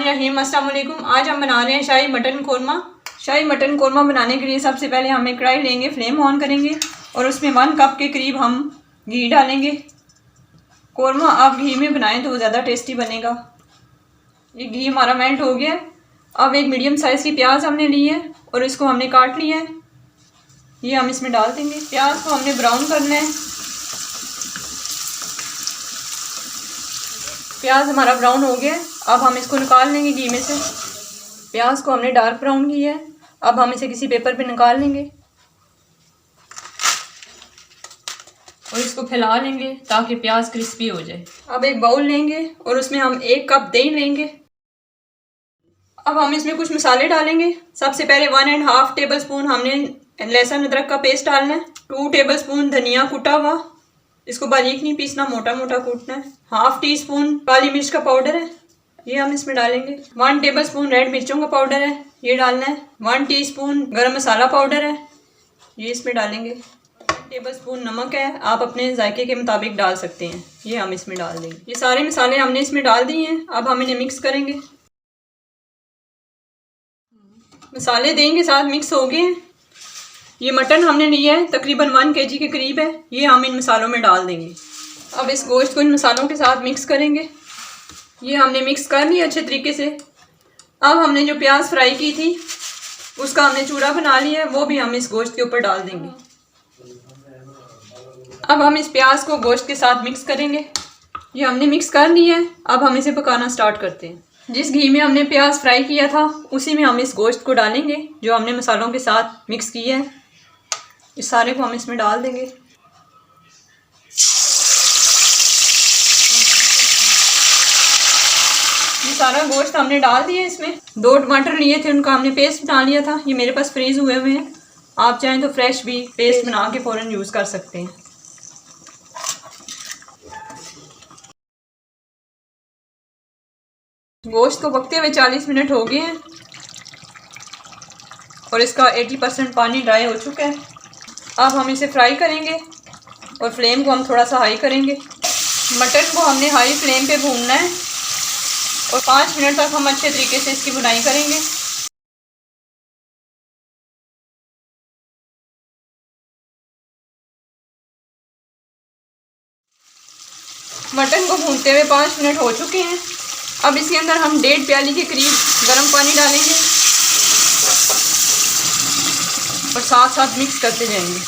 बिस्मिल्लाहिर्रहमानिर्रहीम। अस्सलाम वालेकुम। आज हम बना रहे हैं शाही मटन कौरमा। शाही मटन कौरमा बनाने के लिए सबसे पहले हम एक कढ़ाई लेंगे, फ्लेम ऑन करेंगे और उसमें 1 कप के करीब हम घी डालेंगे। कौरमा आप घी में बनाएं तो ज़्यादा टेस्टी बनेगा। ये घी हमारा मेल्ट हो गया। अब एक मीडियम साइज़ की प्याज हमने ली है और इसको हमने काट लिया है। ये हम इसमें डाल देंगे। प्याज को हमने ब्राउन करना है। प्याज हमारा ब्राउन हो गया। अब हम इसको निकाल लेंगे घी में से। प्याज को हमने डार्क ब्राउन किया है। अब हम इसे किसी पेपर पे निकाल लेंगे और इसको फैला लेंगे ताकि प्याज क्रिस्पी हो जाए। अब एक बाउल लेंगे और उसमें हम 1 कप दही लेंगे। अब हम इसमें कुछ मसाले डालेंगे। सबसे पहले 1.5 टेबल स्पून हमने लहसुन अदरक का पेस्ट डालना है। 2 टेबल स्पून धनिया कुटा हुआ, इसको बारीक नहीं पीसना, मोटा मोटा कूटना है। 1/2 टीस्पून काली मिर्च का पाउडर है, ये हम इसमें डालेंगे। 1 टेबल स्पून रेड मिर्चों का पाउडर है, ये डालना है। 1 टीस्पून गरम मसाला पाउडर है, ये इसमें डालेंगे। 1 टेबल स्पून नमक है, आप अपने जायके के मुताबिक डाल सकते हैं, ये हम इसमें डाल देंगे। ये सारे मसाले हमने इसमें डाल दिए हैं। अब हम इन्हें मिक्स करेंगे। मसाले दही के साथ मिक्स हो गए हैं। ये मटन हमने लिया है, तकरीबन 1 kg के करीब है, ये हम इन मसालों में डाल देंगे। अब इस गोश्त को इन मसालों के साथ मिक्स करेंगे। ये हमने मिक्स कर लिया अच्छे तरीके से। अब हमने जो प्याज फ्राई की थी उसका हमने चूरा बना लिया है, वो भी हम इस गोश्त के ऊपर डाल देंगे। अब हम इस प्याज को गोश्त के साथ मिक्स करेंगे। ये हमने मिक्स कर लिया है। अब हम इसे पकाना स्टार्ट करते हैं। जिस घी में हमने प्याज फ्राई किया था उसी में हम इस गोश्त को डालेंगे जो हमने मसालों के साथ मिक्स किया है। इस सारे को हम इसमें डाल देंगे। ये सारा गोश्त हमने डाल दिया इसमें। 2 टमाटर लिए थे, उनका हमने पेस्ट बना लिया था, ये मेरे पास फ्रीज हुए हुए हैं। आप चाहें तो फ्रेश भी पेस्ट बना के फ़ौरन यूज़ कर सकते हैं। गोश्त को पकते हुए 40 मिनट हो गए हैं और इसका 80% पानी ड्राई हो चुका है। अब हम इसे फ्राई करेंगे और फ्लेम को हम थोड़ा सा हाई करेंगे। मटन को हमने हाई फ्लेम पे भूनना है और 5 मिनट तक हम अच्छे तरीके से इसकी भुनाई करेंगे। मटन को भूनते हुए 5 मिनट हो चुके हैं। अब इसके अंदर हम 1.5 प्याली के करीब गर्म पानी डालेंगे और साथ साथ मिक्स करते जाएंगे।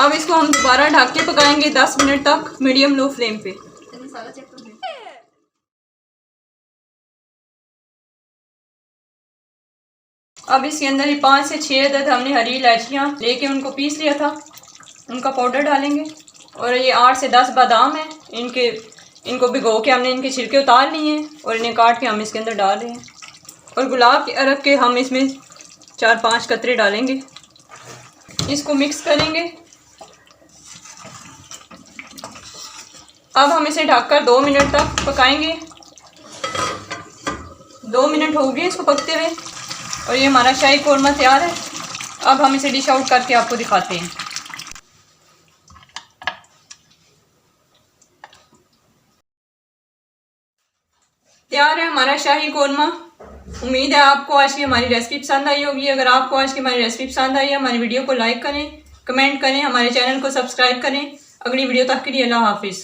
अब इसको हम दोबारा ढक के पकाएंगे 10 मिनट तक मीडियम लो फ्लेम पे। अब इसके अंदर ही 5 से 6 अदद हमने हरी इलायचियाँ लेके उनको पीस लिया था, उनका पाउडर डालेंगे। और ये 8 से 10 बादाम हैं, इनको भिगो के हमने इनके छिलके उतार लिए हैं और इन्हें काट के हम इसके अंदर डाल रहे हैं। और गुलाब के अरब के हम इसमें 4-5 कतरे डालेंगे। इसको मिक्स करेंगे। अब हम इसे ढककर 2 मिनट तक पकाएंगे। 2 मिनट हो गए इसको पकते हुए और ये हमारा शाही कौरमा तैयार है। अब हम इसे डिश आउट करके आपको दिखाते हैं। तैयार है हमारा शाही कौरमा। उम्मीद है आपको आज की हमारी रेसिपी पसंद आई होगी। अगर आपको आज की हमारी रेसिपी पसंद आई है, हमारी वीडियो को लाइक करें, कमेंट करें, हमारे चैनल को सब्सक्राइब करें। अगली वीडियो तक के लिए अल्लाह हाफिज़।